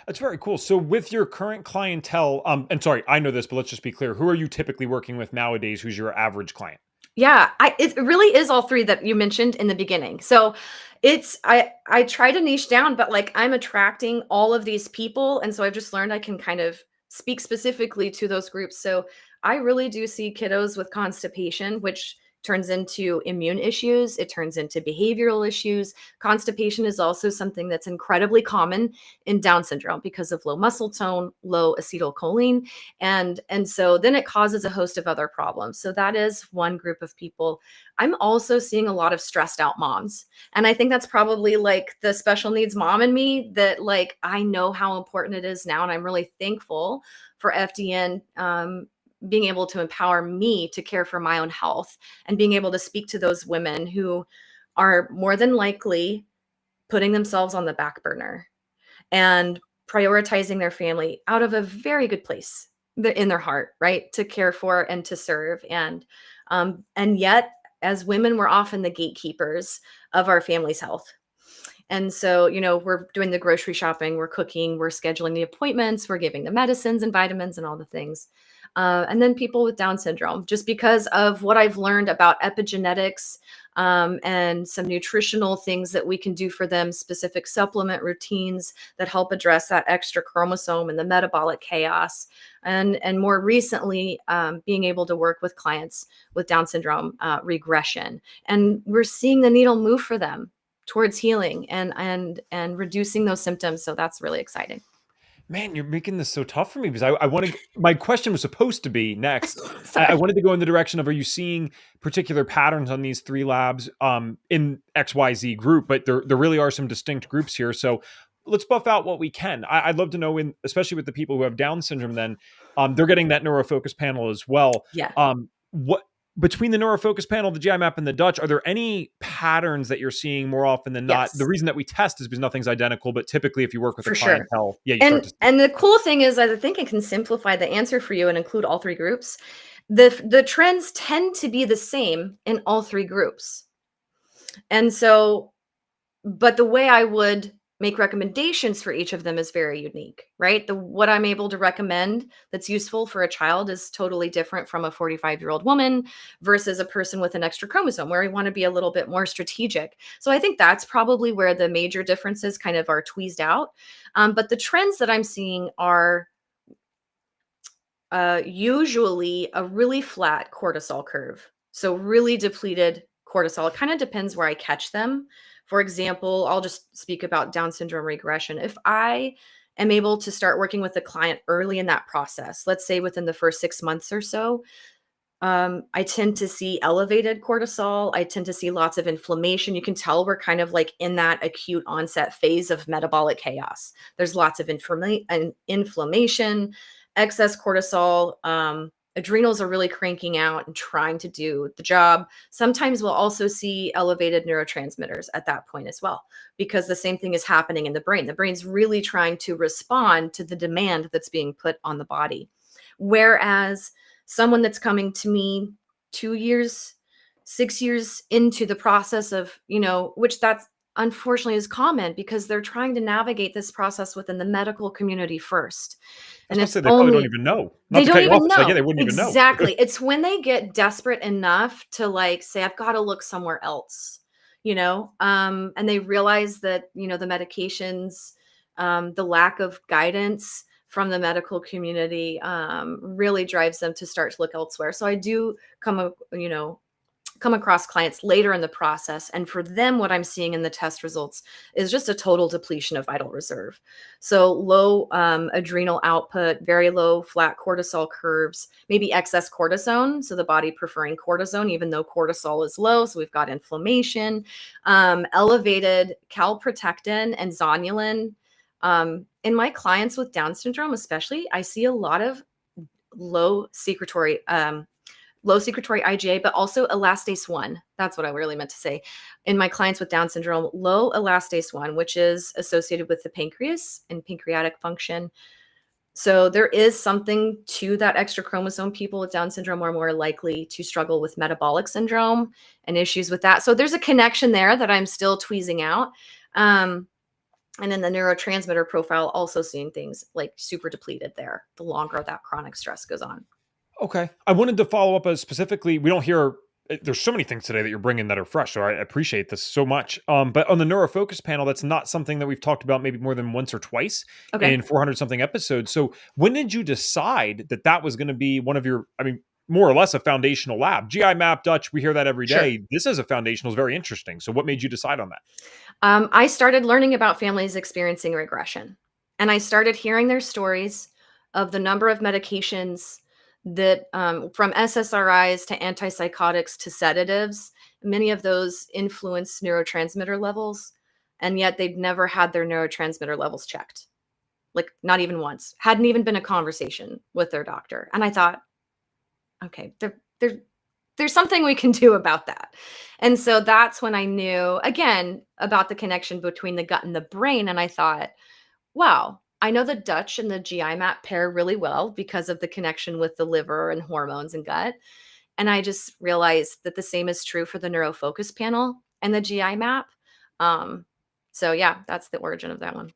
Speaker 1: That's very cool. So with your current clientele, and sorry, I know this, but let's just be clear. Who are you typically working with nowadays? Who's your average client?
Speaker 2: Yeah, it really is all three that you mentioned in the beginning. So I try to niche down, but like I'm attracting all of these people. And so I've just learned I can kind of speak specifically to those groups. So I really do see kiddos with constipation, which turns into immune issues. It turns into behavioral issues. Constipation is also something that's incredibly common in Down syndrome because of low muscle tone, low acetylcholine. And so then it causes a host of other problems. So that is one group of people. I'm also seeing a lot of stressed out moms. And I think that's probably like the special needs mom in me, that like, I know how important it is now. And I'm really thankful for FDN being able to empower me to care for my own health and being able to speak to those women who are more than likely putting themselves on the back burner and prioritizing their family out of a very good place in their heart, right? To care for and to serve. And yet, as women, we're often the gatekeepers of our family's health. And so, we're doing the grocery shopping, we're cooking, we're scheduling the appointments, we're giving the medicines and vitamins and all the things. And then people with Down syndrome, just because of what I've learned about epigenetics and some nutritional things that we can do for them, specific supplement routines that help address that extra chromosome and the metabolic chaos. And more recently, being able to work with clients with Down syndrome regression. And we're seeing the needle move for them towards healing and reducing those symptoms. So that's really exciting.
Speaker 1: Man, you're making this so tough for me because I want to. My question was supposed to be next.
Speaker 2: Sorry.
Speaker 1: I wanted to go in the direction of, are you seeing particular patterns on these three labs in XYZ group? But there really are some distinct groups here. So let's buff out what we can. I'd love to know, especially with the people who have Down syndrome, then they're getting that neurofocus panel as well.
Speaker 2: Yeah.
Speaker 1: What between the neurofocus panel, the GI map, and the Dutch, are there any patterns that you're seeing more often than not?
Speaker 2: Yes.
Speaker 1: The reason that we test is because nothing's identical, but typically if you work with
Speaker 2: For
Speaker 1: a
Speaker 2: sure.
Speaker 1: clientele, yeah, you start to.
Speaker 2: And the cool thing is, I think it can simplify the answer for you and include all three groups. The trends tend to be the same in all three groups. And so, but the way I would make recommendations for each of them is very unique, right? What I'm able to recommend that's useful for a child is totally different from a 45-year-old woman versus a person with an extra chromosome, where we want to be a little bit more strategic. So I think that's probably where the major differences kind of are tweezed out. But the trends that I'm seeing are usually a really flat cortisol curve. So really depleted cortisol. It kind of depends where I catch them. For example, I'll just speak about Down syndrome regression. If I am able to start working with the client early in that process, let's say within the first 6 months or so, I tend to see elevated cortisol. I tend to see lots of inflammation. You can tell we're kind of like in that acute onset phase of metabolic chaos. There's lots of inflammation, excess cortisol. Adrenals are really cranking out and trying to do the job. Sometimes we'll also see elevated neurotransmitters at that point as well, because the same thing is happening in the brain. The brain's really trying to respond to the demand that's being put on the body. Whereas someone that's coming to me 2 years, 6 years into the process of, which that's unfortunately is common because they're trying to navigate this process within the medical community first. And it's
Speaker 1: They probably don't even know.
Speaker 2: They don't even know.
Speaker 1: Yeah, they wouldn't even know.
Speaker 2: Exactly. It's when they get desperate enough to like say, I've got to look somewhere else, and they realize that, the medications, the lack of guidance from the medical community really drives them to start to look elsewhere. So I do come across clients later in the process. And for them, what I'm seeing in the test results is just a total depletion of vital reserve. So low adrenal output, very low flat cortisol curves, maybe excess cortisone. So the body preferring cortisone, even though cortisol is low. So we've got inflammation, elevated calprotectin and zonulin. In my clients with Down syndrome, especially, I see a lot of low secretory IgA, but also elastase 1. That's what I really meant to say. In my clients with Down syndrome, low elastase 1, which is associated with the pancreas and pancreatic function. So there is something to that extra chromosome. People with Down syndrome are more likely to struggle with metabolic syndrome and issues with that. So there's a connection there that I'm still tweezing out. And in the neurotransmitter profile, also seeing things like super depleted there, the longer that chronic stress goes on.
Speaker 1: Okay. I wanted to follow up specifically, we don't hear, there's so many things today that you're bringing that are fresh, so I appreciate this so much. But on the neurofocus panel, that's not something that we've talked about maybe more than once or twice in 400 something episodes. So when did you decide that was going to be one of your, more or less a foundational lab. GI map, Dutch, we hear that every
Speaker 2: Sure.
Speaker 1: day. This as a foundational is very interesting. So what made you decide on that?
Speaker 2: I started learning about families experiencing regression, and I started hearing their stories of the number of medications that, from SSRIs to antipsychotics to sedatives, many of those influence neurotransmitter levels, and yet they'd never had their neurotransmitter levels checked. Like, not even once. Hadn't even been a conversation with their doctor. And I thought, okay, there's something we can do about that. And so that's when I knew again about the connection between the gut and the brain. And I thought, wow, I know the Dutch and the GI map pair really well because of the connection with the liver and hormones and gut. And I just realized that the same is true for the neurofocus panel and the GI map. Um, so yeah, that's the origin of that one.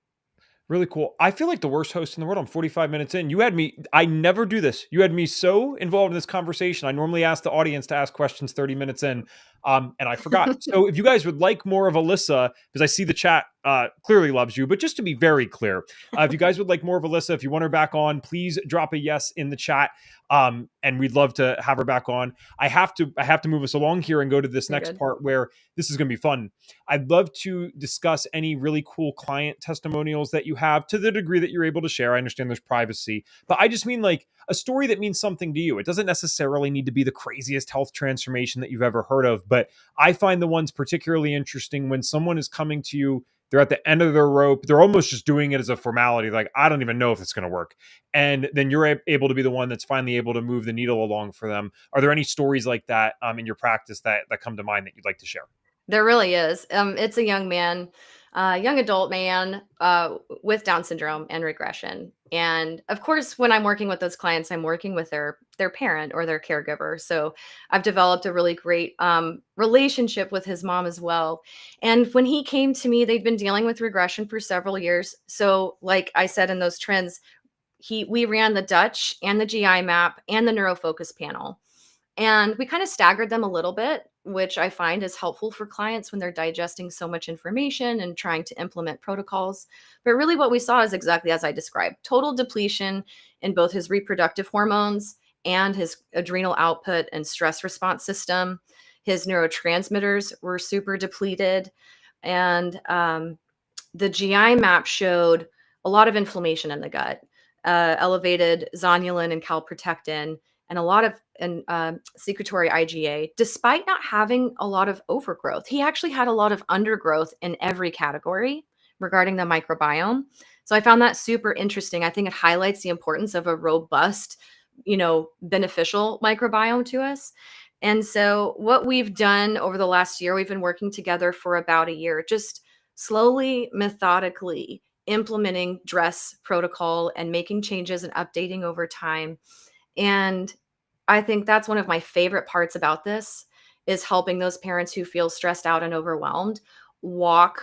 Speaker 1: Really cool. I feel like the worst host in the world. I'm 45 minutes in. You had me, I never do this. You had me so involved in this conversation. I normally ask the audience to ask questions 30 minutes in, and I forgot. So if you guys would like more of Alyssa, because I see the chat clearly loves you, but just to be very clear, if you guys would like more of Alyssa, if you want her back on, please drop a yes in the chat. And we'd love to have her back on. I have to move us along here and go to this
Speaker 2: You're
Speaker 1: next
Speaker 2: good.
Speaker 1: part where this is going to be fun. I'd love to discuss any really cool client testimonials that you have to the degree that you're able to share. I understand there's privacy, but I just mean like a story that means something to you. It doesn't necessarily need to be the craziest health transformation that you've ever heard of, but I find the ones particularly interesting when someone is coming to you. They're at the end of their rope. They're almost just doing it as a formality. Like, I don't even know if it's going to work. And then you're able to be the one that's finally able to move the needle along for them. Are there any stories like that in your practice that come to mind that you'd like to share?
Speaker 2: There really is. It's a young man, young adult man with Down syndrome and regression. And of course, when I'm working with those clients, I'm working with their parent or their caregiver. So I've developed a really great relationship with his mom as well. And when he came to me, they'd been dealing with regression for several years. So, like I said in those trends, we ran the Dutch and the GI map and the neurofocus panel. And we kind of staggered them a little bit, which I find is helpful for clients when they're digesting so much information and trying to implement protocols. But really, what we saw is exactly as I described: total depletion in both his reproductive hormones and his adrenal output and stress response system. His neurotransmitters were super depleted. And the GI map showed a lot of inflammation in the gut, elevated zonulin and calprotectin, and a lot of secretory IgA, despite not having a lot of overgrowth. He actually had a lot of undergrowth in every category regarding the microbiome. So I found that super interesting. I think it highlights the importance of a robust, beneficial microbiome to us. And so what we've done over the last year, we've been working together for about a year, just slowly, methodically implementing DRESS protocol and making changes and updating over time. And I think that's one of my favorite parts about this is helping those parents who feel stressed out and overwhelmed walk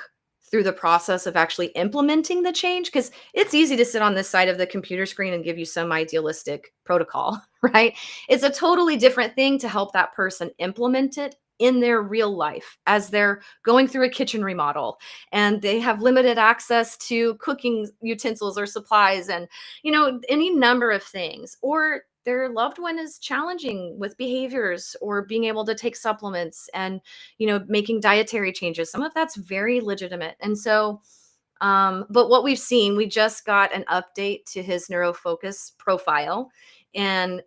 Speaker 2: through the process of actually implementing the change, because it's easy to sit on this side of the computer screen and give you some idealistic protocol, right? It's a totally different thing to help that person implement it in their real life as they're going through a kitchen remodel and they have limited access to cooking utensils or supplies and any number of things, or their loved one is challenging with behaviors or being able to take supplements and making dietary changes. Some of that's very legitimate. And so but what we've seen, we just got an update to his neurofocus profile and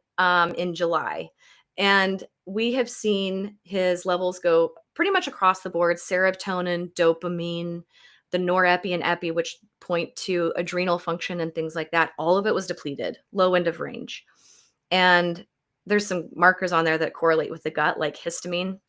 Speaker 2: in July. And we have seen his levels go pretty much across the board: serotonin, dopamine, the norepi and epi, which point to adrenal function and things like that. All of it was depleted, low end of range. And there's some markers on there that correlate with the gut, like histamine,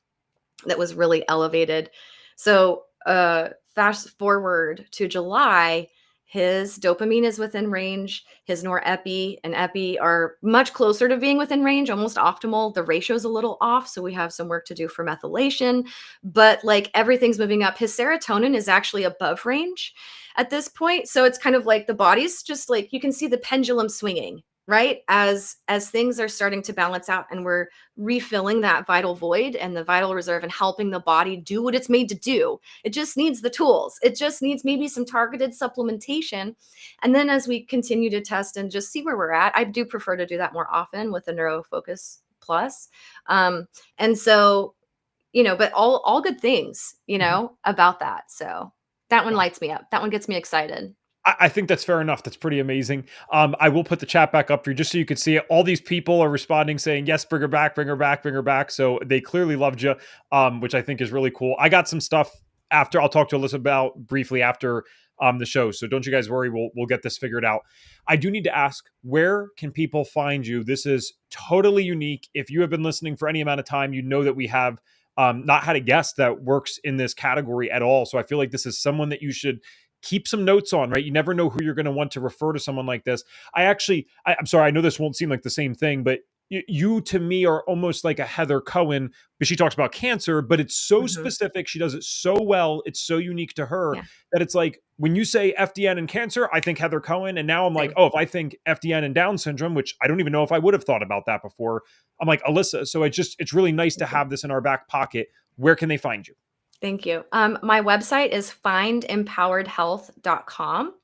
Speaker 2: that was really elevated. So fast forward to July, his dopamine is within range. His norepi and epi are much closer to being within range, almost optimal. The ratio is a little off, so we have some work to do for methylation. But like everything's moving up. His serotonin is actually above range at this point. So it's kind of like the body's just like, you can see the pendulum swinging, right? As things are starting to balance out and we're refilling that vital void and the vital reserve and helping the body do what it's made to do. It just needs the tools. It just needs maybe some targeted supplementation. And then as we continue to test and just see where we're at, I do prefer to do that more often with the neurofocus plus. And so, but all good things, about that. So that one lights me up. That one gets me excited.
Speaker 1: I think that's fair enough. That's pretty amazing. I will put the chat back up for you just so you can see it. All these people are responding saying, yes, bring her back, bring her back, bring her back. So they clearly loved you, which I think is really cool. I got some stuff after I'll talk to Alyssa about briefly after the show. So don't you guys worry. We'll get this figured out. I do need to ask, where can people find you? This is totally unique. If you have been listening for any amount of time, you know that we have not had a guest that works in this category at all. So I feel like this is someone that you should keep some notes on, right? You never know who you're going to want to refer to someone like this. I'm sorry, I know this won't seem like the same thing, but you to me are almost like a Heather Cohen, but she talks about cancer, but it's so specific. She does it so well. It's so unique to her that it's like when you say FDN and cancer, I think Heather Cohen. And now I'm like, oh, if I think FDN and Down syndrome, which I don't even know if I would have thought about that before, I'm like Alyssa. So it's really nice to have this in our back pocket. Where can they find you?
Speaker 2: Thank you. My website is findempoweredhealth.com.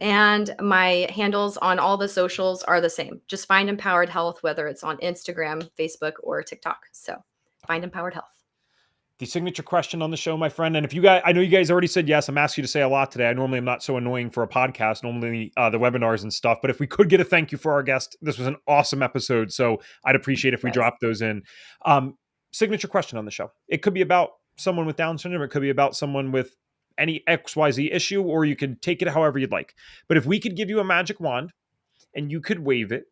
Speaker 2: And my handles on all the socials are the same. Just Find Empowered Health, whether it's on Instagram, Facebook, or TikTok. So Find Empowered Health.
Speaker 1: The signature question on the show, my friend. And if you guys, I know you guys already said yes. I'm asking you to say a lot today. I normally am not so annoying for a podcast, normally the webinars and stuff. But if we could get a thank you for our guest, this was an awesome episode. So I'd appreciate if we dropped those in. Signature question on the show. It could be about someone with Down syndrome. It could be about someone with any XYZ issue, or you could take it however you'd like. But if we could give you a magic wand and you could wave it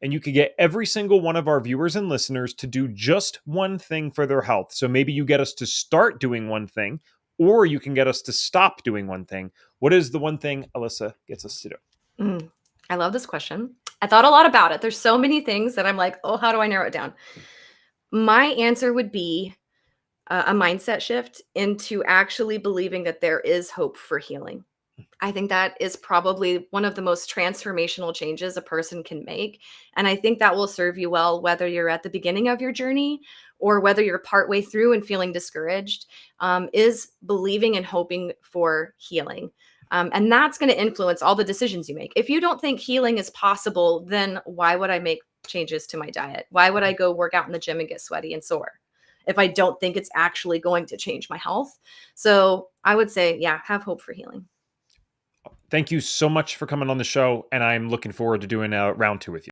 Speaker 1: and you could get every single one of our viewers and listeners to do just one thing for their health. So maybe you get us to start doing one thing, or you can get us to stop doing one thing. What is the one thing Alyssa gets us to do?
Speaker 2: I love this question. I thought a lot about it. There's so many things that I'm like, oh, how do I narrow it down? My answer would be a mindset shift into actually believing that there is hope for healing. I think that is probably one of the most transformational changes a person can make. And I think that will serve you well, whether you're at the beginning of your journey or whether you're partway through and feeling discouraged, is believing and hoping for healing. And that's going to influence all the decisions you make. If you don't think healing is possible, then why would I make changes to my diet? Why would I go work out in the gym and get sweaty and sore if I don't think it's actually going to change my health? So I would say, have hope for healing.
Speaker 1: Thank you so much for coming on the show. And I'm looking forward to doing round 2 with you.